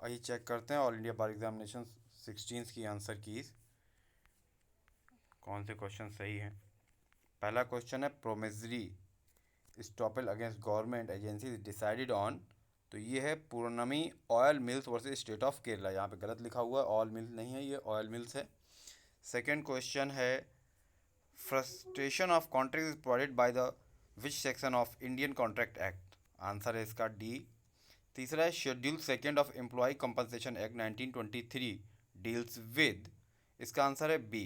आइए चेक करते हैं ऑल इंडिया बार एग्जामिनेशन 16 की आंसर कीज कौन से क्वेश्चन सही हैं। पहला क्वेश्चन है promissory estoppel against government agency decided on. तो ये है Poornami oil mills versus state of Kerala. यहाँ पे गलत लिखा हुआ है, ऑयल मिल नहीं है, ये ऑयल मिल्स है। सेकेंड क्वेश्चन है frustration of contract is provided by the which section of Indian contract act. Answer है इसका डी। तीसरा है schedule second of employ compensation act 1923 deals with. इसका आंसर है बी।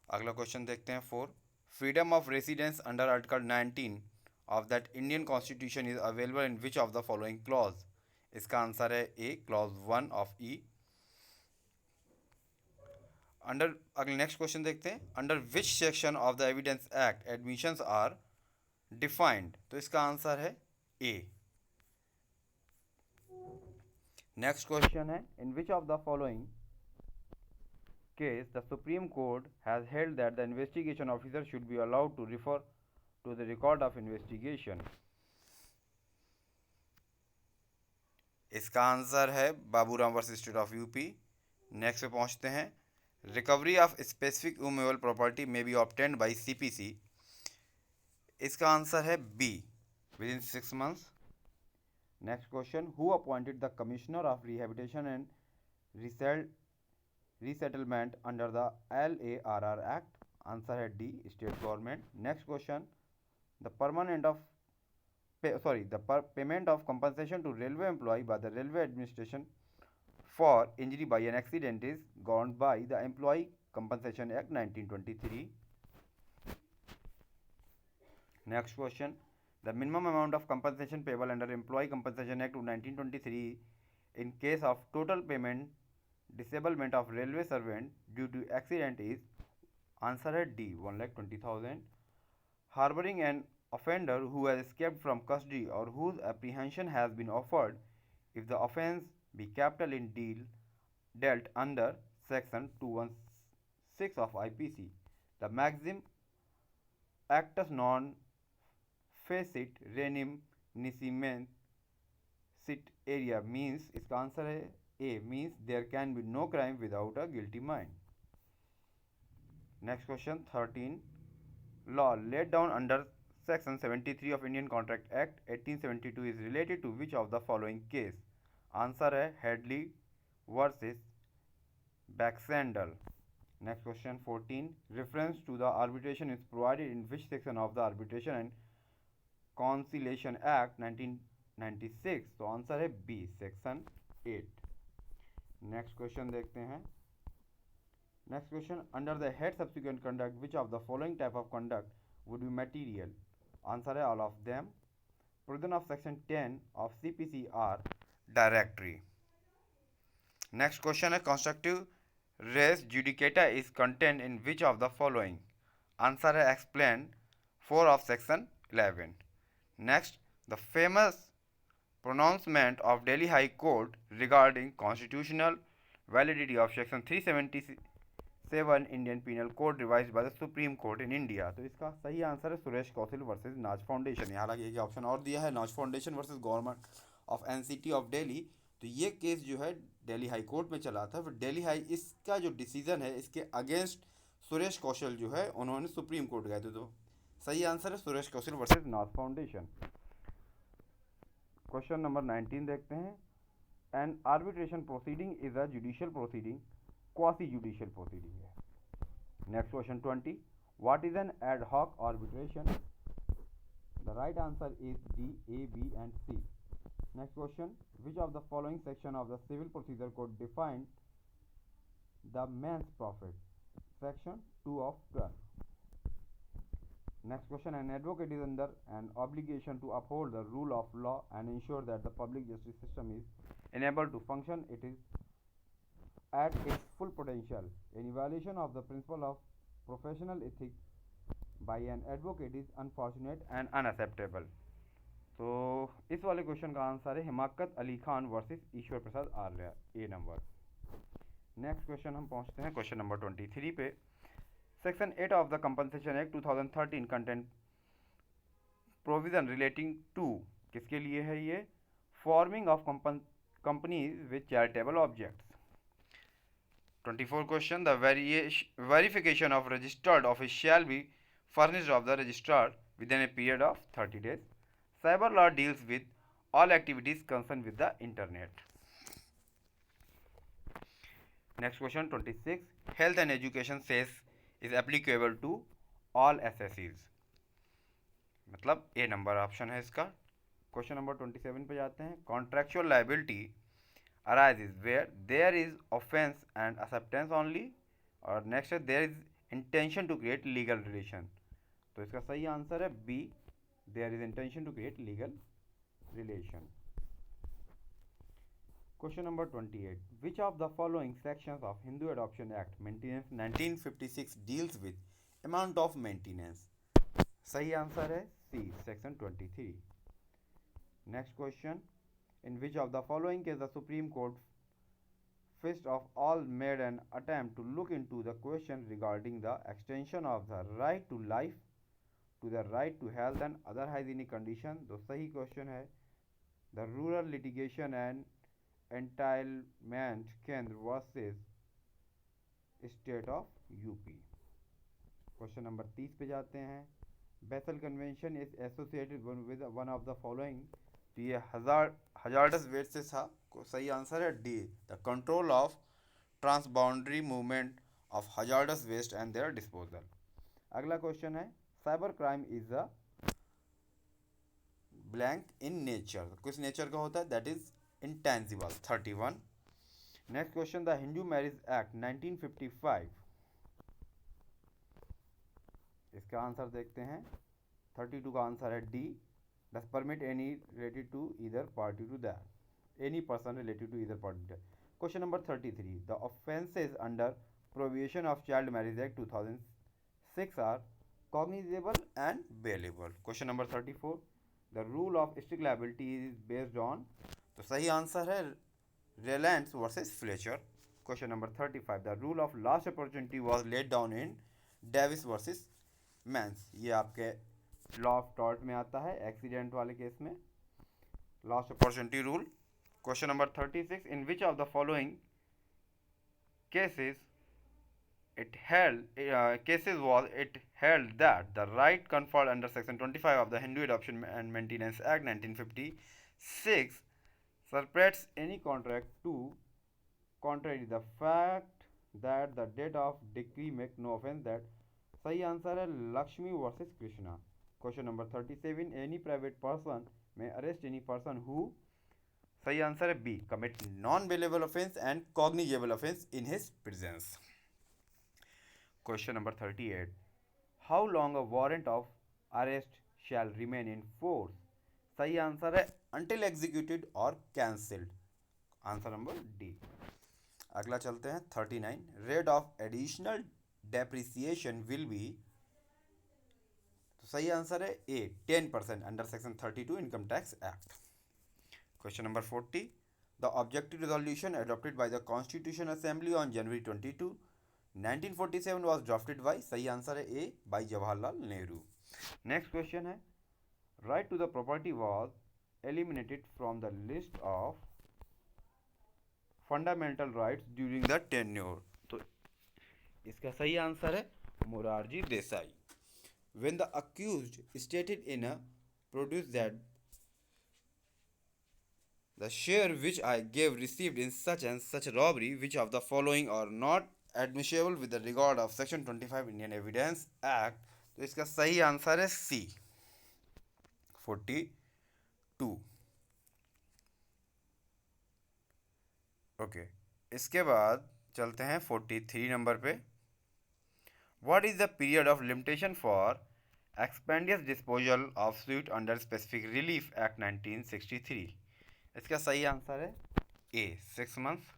अगला क्वेश्चन देखते हैं four. Freedom of residence under article 19 of that Indian constitution is available in which of the following clause. इसका आंसर है ए, clause 1 of E. Under अगले next question देखते हैं under which section of the evidence act admissions are defined. तो इसका answer है A. Next question है in which of the following case, the Supreme Court has held that the investigation officer should be allowed to refer to the record of investigation. इसका answer है Baburam versus state of UP. Next पे पहुंचते हैं recovery of specific movable property may be obtained by CPC. इसका answer है B, within 6 months. Next question who appointed the commissioner of rehabilitation and resettlement under the LARR Act. Answer है D, state government. Next question, the payment of compensation to railway employee by the railway administration for injury by an accident is governed by the Employee Compensation Act 1923. Next question, the minimum amount of compensation payable under Employee Compensation Act 1923 in case of total payment disablement of railway servant due to accident is, answer है D, 1,20,000. Harboring an offender who has escaped from custody or whose apprehension has been offered if the offence be capital in dealt under section 216 of IPC. The maxim actus non facit renim nisi sit area means, इसका answer है A, means there can be no crime without a guilty mind. Next question 13. Law laid down under section 73 of Indian Contract Act 1872 is related to which of the following case? Answer है Headley versus Baxendale. Next question 14. Reference to the arbitration is provided in which section of the Arbitration and Conciliation Act 1996? तो answer है B, section 8. Next question देखते हैं। Next question under the head subsequent conduct which of the following type of conduct would be material. Answer है all of them. Provision of section 10 of CPC are directory. Next question है constructive res judicata is content in which of the following. Answer है explain 4 of section 11। Next the famous pronouncement of Delhi High Court regarding constitutional validity of section 377 Indian Penal Code revised by the Supreme Court in India. तो इसका सही answer है Suresh Kaushal versus Naz foundation. यहाँ हालांकि एक option और दिया है नाज foundation versus government of NCT of Delhi. तो ये केस जो है दिल्ली हाई कोर्ट में चला था, फिर दिल्ली हाई इसका जो डिसीजन है इसके अगेंस्ट सुरेश कौशल जो है उन्होंने सुप्रीम कोर्ट गए थे। तो सही आंसर है Suresh Kaushal versus Naz foundation. Question number 19 देखते हैं। An arbitration proceeding is a judicial proceeding, quasi judicial proceeding है। Next question 20, what is an ad hoc arbitration. The right answer is D, A, B and C. Next question, which of the following section of the civil procedure code define the mesne profit. Section 2 of 12। Next question, an advocate is under an obligation to uphold the rule of law and ensure that the public justice system is enabled to function it is at its full potential. Any violation of the principle of professional ethics by an advocate is unfortunate and unacceptable. तो इस वाले question का answer है Himakat Ali Khan versus Ishwar Prasad Arya, A number. Next question हम पहुंचते हैं question number 23 पे। Section 8 of the compensation act 2013 content provision relating to, किसके लिए है ये, forming of companies with charitable objects. 24 question. The verification of registered office shall be furnished of the registrar within a period of 30 days. Cyber law deals with all activities concerned with the internet. Next question 26. Health and education cess is applicable to all SSEs. मतलब ए number option है इसका. Question number 27 पे जाते हैं. Contractual liability arises where there is offense and acceptance only, और next है there is intention to create legal relation. तो इसका सही आंसर है B, there is intention to create legal relation. Question number 28. Which of the following sections of Hindu Adoption Act Maintenance 1956 deals with amount of maintenance? सही answer है C, section 23. Next question. In which of the following case the Supreme Court first of all made an attempt to look into the question regarding the extension of the right to life to the right to health and other hygienic condition? तो सही question है the Rural Litigation and Entitlement Kendra versus State of UP. Question number 30 पे जाते हैं. Basel convention is associated with one of the following. तो ये hazardous waste से था. सही आंसर है D, the control of transboundary movement of hazardous waste and their disposal. अगला क्वेश्चन है cyber crime is a blank in nature. किस नेचर का होता है? That is intangible. 31. Next question. The Hindu marriage act 1955, इसका आंसर देखते हैं. 32 का आंसर है D, does permit any related to either party to that, any person related to either party to that. Question number 33. The offences under provision of child marriage act 2006 are cognizable and bailable. Question number 34. The rule of strict liability is based on. तो सही answer है Rylands versus Fletcher. Question number 35. The rule of last opportunity was laid down in Davies versus men's. ये आपके law of tort में आता है, accident वाले case में. Last opportunity rule. Question number 36. In which of the following cases was it held that the right conferred under section 25 of the Hindu Adoption and Maintenance Act 1956 separates any contract to contrary the fact that the date of decree make no offense. That सही answer है Lakshmi versus Krishna. Question number 37. Any private person में arrest any person who. सही answer है B, commit non bailable offence and cognizable offence in his presence. Question number 38. How long a warrant of arrest shall remain in force. सही answer है until executed और cancelled. Answer number D. अगला चलते हैं 39. Rate of additional depreciation will be. तो सही answer है A, 10% under section 32 income tax act. Question number 40. The objective resolution adopted by the constitution assembly on January 22 1947 was drafted by. सही answer है A, by Jawaharlal Nehru. Next question है right to the property was eliminated from the list of fundamental rights during the tenure. तो इसका सही answer है Morarji Desai. When the accused stated in a produce that the share which I gave received in such and such robbery, which of the following are not admissible with the regard of section 25 Indian Evidence Act. तो इसका सही answer है सी, 42. Okay, इसके बाद चलते हैं 43 number पे. What is the period of limitation for expeditious disposal of suit under Specific Relief Act 1963? इसका सही आंसर है ए, 6 months.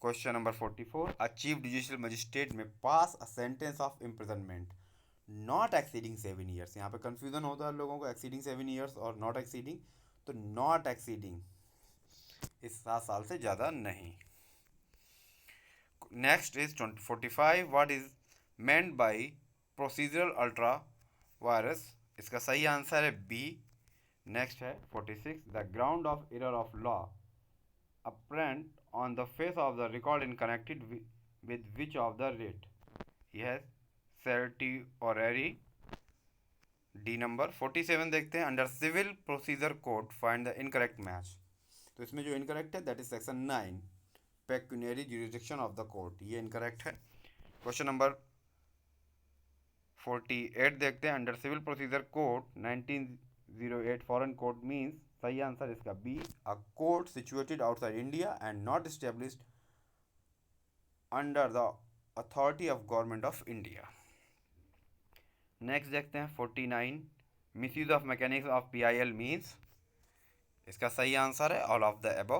Question number 44. A chief judicial magistrate में पास a sentence of imprisonment not exceeding 7 years. यहाँ पे confusion होता है लोगों को, exceeding 7 years और not exceeding. तो not exceeding इस 7 साल से ज़्यादा नहीं. Next is 45. What is meant by procedural ultra virus. इसका सही आंसर है बी. नेक्स्ट है 46. The ground of error of law apparent on the face of the record and connected with which of the rate? Yes, certiorari. D number 47 देखते हैं. Under civil procedure code find the incorrect match. तो इसमें जो incorrect है that is section 9 pecuniary jurisdiction of the court, ये incorrect है. Question number 48 देखते हैं. Under civil procedure code 1908 foreign court means, सही आंसर इसका B, a court situated outside India and not established under the authority of government of India. Next देखते हैं 49 misuse of mechanics of PIL means, इसका सही answer है all of the above.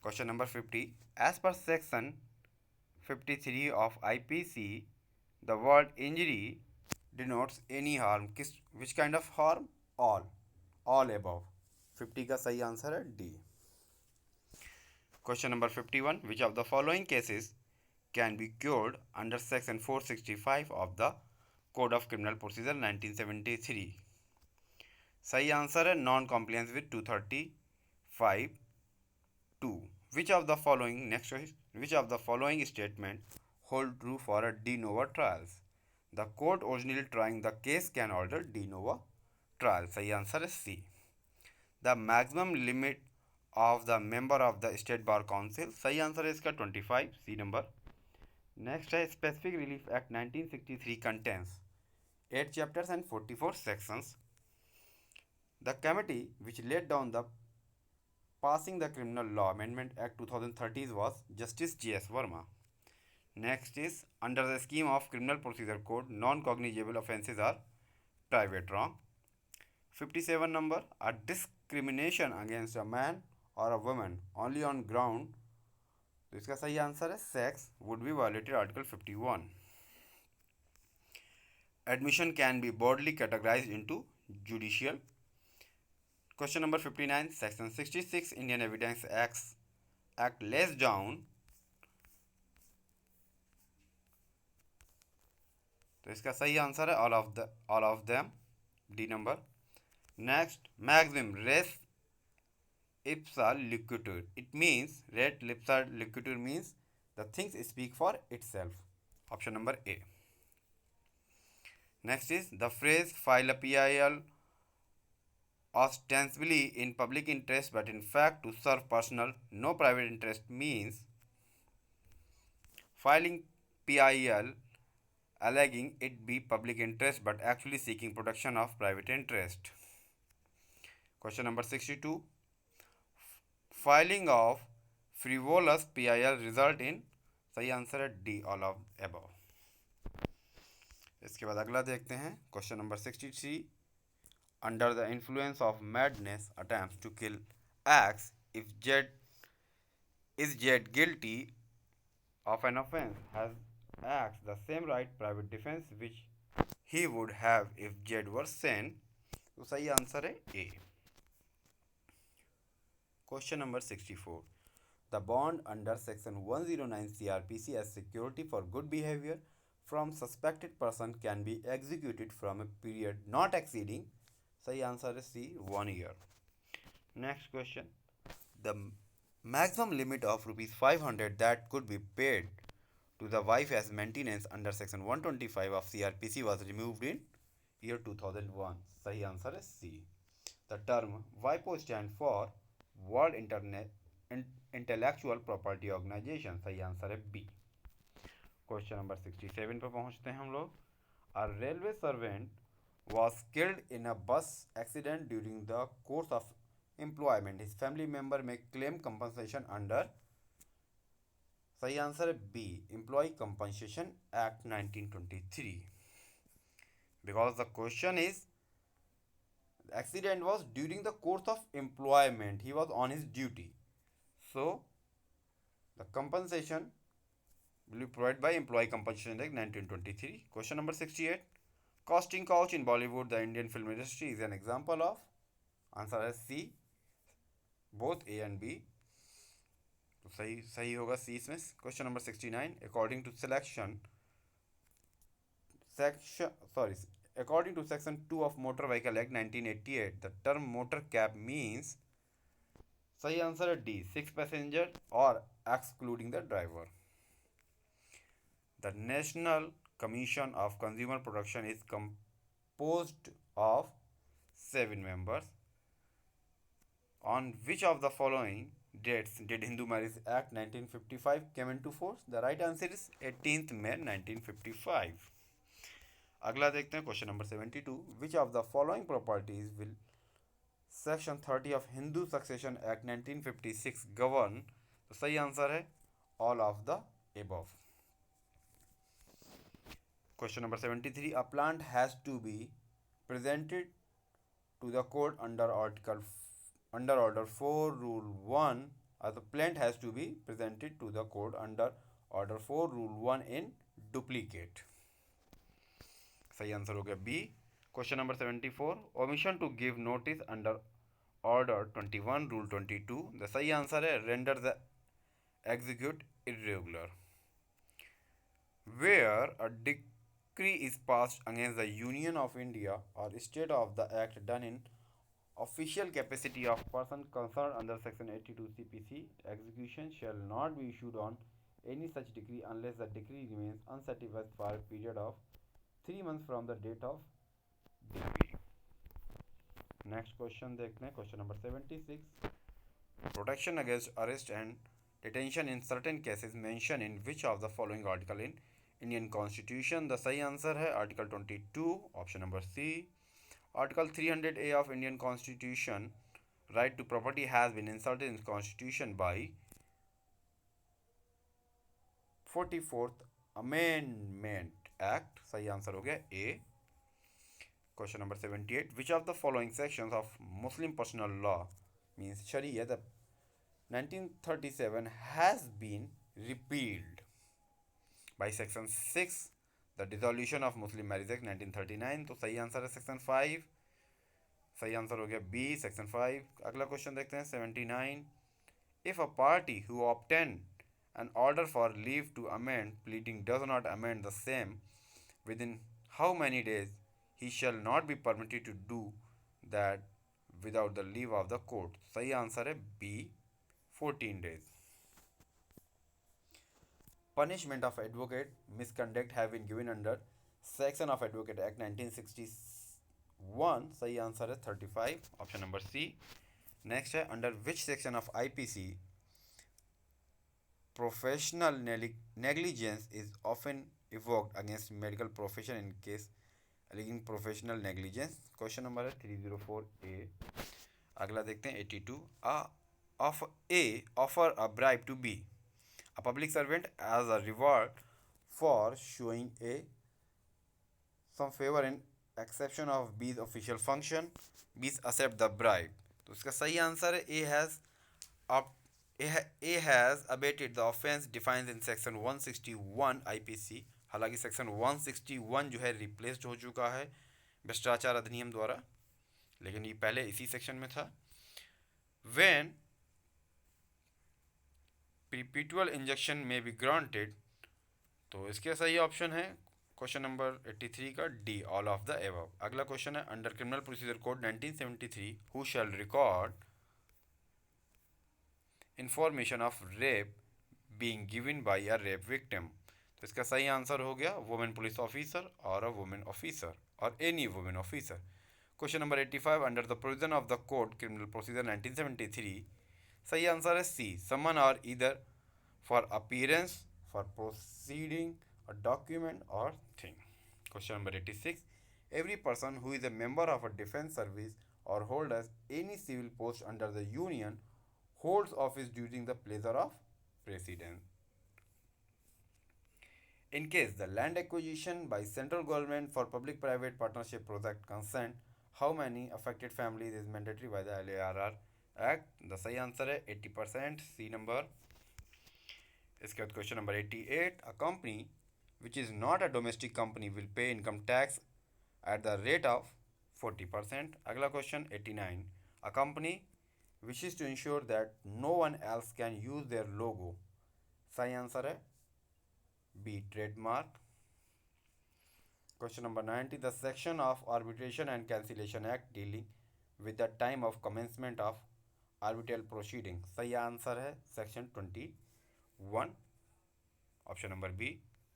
Question number 50 as per section 53 of IPC the word injury denotes any harm, किस which kind of harm, all above. 50 का सही answer है D. Question number 51 which of the following cases can be cured under section 465 of the code of criminal procedure 1973. सही answer है non compliance with 235 2. Which of the following, next, which of the following statement hold true for a de novo trials. The court originally trying the case can order de novo trial. सही answer है C. The maximum limit of the member of the state bar council, सही answer है इसका 25, C number. Next है specific relief act 1963 contains 8 chapters and 44 sections. The committee which laid down the passing the Criminal Law Amendment Act 2013 was Justice J.S. Verma. Next is under the scheme of Criminal Procedure Code, non-cognizable offences are private wrong. 57 number, a discrimination against a man or a woman only on ground, तो इसका सही answer है sex, would be violated Article 51. Admission can be broadly categorized into judicial. Question number 59 section 66 Indian Evidence Act lays down, तो इसका सही answer है all of them, D number. Next, maximum res ipsa loquitur, it means res ipsa loquitur means the things speak for itself, option number A. Next is the phrase file a PIL ostensibly in public interest but in fact to serve personal no private interest means, filing PIL alleging it be public interest but actually seeking protection of private interest. Question number 62, filing of frivolous PIL result in, सही answer है D all of above. इसके बाद अगला देखते हैं question number 63 under the influence of madness attempts to kill X if Z is yet guilty of an offense has acts the same right private defense which he would have if Jed were sane. तो सही answer है A. Question number 64 the bond under section 109 CRPC as security for good behavior from suspected person can be executed from a period not exceeding, सही answer है सी, 1 year. Next question, the maximum limit of rupees 500 that could be paid to the wife as maintenance under section 125 of CRPC was removed in year 2001. सही answer है C. The term WIPO stand for World Intellectual Property Organization. सही answer है B. Question number 67 पे पहुंचते हैं हम लोग. A railway servant was killed in a bus accident during the course of employment. His family member may claim compensation under, सही answer है B, employ compensation act 1923. because the question is the accident was during the course of employment, he was on his duty, so the compensation will be provided by employee compensation act 1923. question number 68 casting couch in Bollywood, the Indian film industry, is an example of, answer है C, both A and B. तो सही होगा C इसमें. Question number 69 according to according to section 2 of motor vehicle act 1988 the term motor cab means, सही answer है D, 6 passenger और excluding the driver. The national commission of consumer protection is composed of 7 members. On which of the following dates did Hindu Marriage Act 1955 came into force? The right answer is 18th May 1955. अगला देखते हैं question number 72. Which of the following properties will section 30 of Hindu succession act 1956 govern? तो सही answer है all of the above. Question number 73. A plaint has to be presented to the court under order 4 rule 1. The plant has to be presented to the court under order 4 rule 1 in duplicate. सही answer हो गया B. Question number 74. Omission to give notice under order 21 rule 22. The सही answer है render the execute irregular. Where a decree is passed against the Union of India or state of the act done in official capacity of person concerned under section 82 CPC, execution shall not be issued on any such decree unless the decree remains unsatisfied for a period of 3 months from the date of decree. Next question देखते हैं question number 76. Protection against arrest and detention in certain cases mentioned in which of the following article in Indian constitution? The सही answer है article 22 option number C. Article 300A of Indian constitution, right to property has been insulted in constitution by 44th amendment act. सही answer हो गया A. Question number 78. Which of the following sections of Muslim personal law means Sharia the 1937 has been repealed by section 6, the dissolution of Muslim Marriage Act 1939. तो सही answer है section 5। सही answer हो गया B, section 5। अगला question देखते हैं 79. If a party who obtain an order for leave to amend pleading does not amend the same within how many days he shall not be permitted to do that without the leave of the court? सही answer है B, 14 days. Punishment of advocate misconduct have been given under section of Advocate Act 1961. सही answer है 35 option number C. Next है under which section of IPC professional negligence is often invoked against medical profession in case alleging professional negligence? Question number है 304A। अगला देखते हैं 82. Offer a bribe to be a public servant as a reward for showing some favor in exception of B's official function. B's accept the bribe. तो इसका सही answer है A has abated the offense defined in section 161 IPC. हालांकि section 161 जो है replaced हो चुका है भ्रष्टाचार अधिनियम द्वारा, लेकिन ये पहले इसी सेक्शन में था। When perpetual injunction may be granted, तो इसके सही ऑप्शन है क्वेश्चन नंबर 83 का D, all of the above. अगला क्वेश्चन है under criminal procedure code 1973 who shell record information of rape being given by a rape victim? तो इसका सही आंसर हो गया women police officer or a women officer or any women officer. Question number 85 under the provision of the code criminal procedure 1973, सही answer है C, summon or either for appearance for proceeding a document or thing. Question number 86. Every person who is a member of a defence service or hold any civil post under the union holds office during the pleasure of president. In case the land acquisition by central government for public-private partnership project consent, how many affected families is mandatory by the LARR Act? The सही answer है 80%, सी number. इसके बाद question number 88. A company which is not a domestic company will pay income tax at the rate of 40%. अगला question 89. A company wishes to ensure that no one else can use their logo. सही answer है B, trademark. Question number 90. The section of Arbitration and Cancellation Act dealing with the time of commencement of arbitral proceeding. सही answer है section 21, option number B.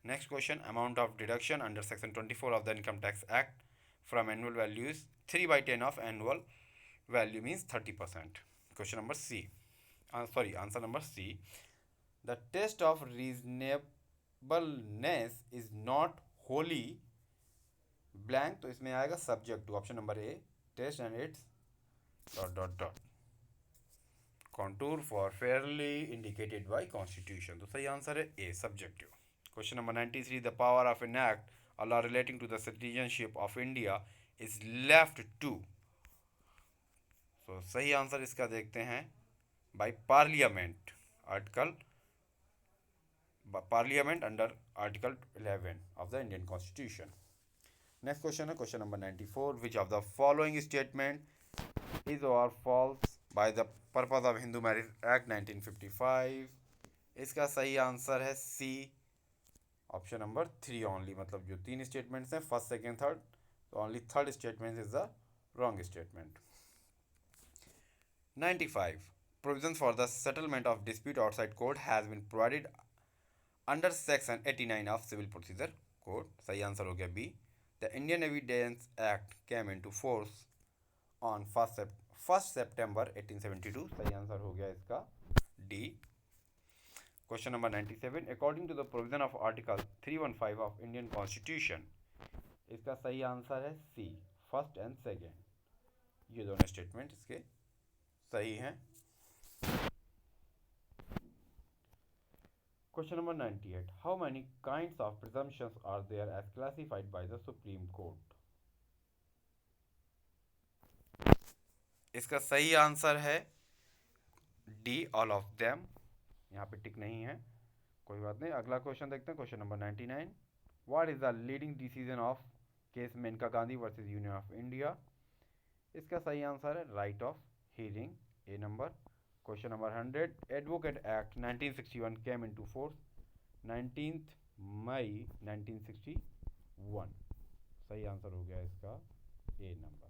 Next question, amount of deduction under section 24 of the income tax act from annual value is 3/10 of annual value means 30%। Question number C, sorry answer number C, the test of reasonableness is not wholly blank, तो इसमें आएगा subject to, option number A, test and its dot dot dot contour for fairly indicated by constitution, तो सही answer है A, subjective. Question number 93, the power of an act a law relating to the citizenship of India is left to, तो सही answer इसका देखते हैं by parliament, article parliament under article 11 of the Indian constitution. Next question है question number 94, which of the following statement is और false by the purpose of Hindu marriage act 1955, इसका सही answer है सी, ऑप्शन नंबर 3 ओनली, मतलब जो 3 statements हैं first second third, तो only third statement is the wrong statement. 95, provisions for the settlement of dispute outside court has been provided under section 89 of civil procedure code, सही answer हो गया B. The Indian evidence act came into force on first September 1872, सही answer हो गया इसका D. Question number 97, according to the provision of article 315 of Indian constitution, इसका सही answer है सी, फर्स्ट एंड सेकेंड, ये दोनों स्टेटमेंट इसके सही हैं। Question number 98, how many kinds of presumptions are there as classified by the supreme court, इसका सही आंसर है डी, ऑल ऑफ देम, यहाँ पे टिक नहीं है, कोई बात नहीं। अगला क्वेश्चन देखते हैं, question number 99, what is the leading decision of case Maneka Gandhi versus union of India, इसका सही आंसर है right of hearing, A number. Question number 100, advocate act 1961 came into force 19 May 1961, सही आंसर हो गया इसका ए नंबर।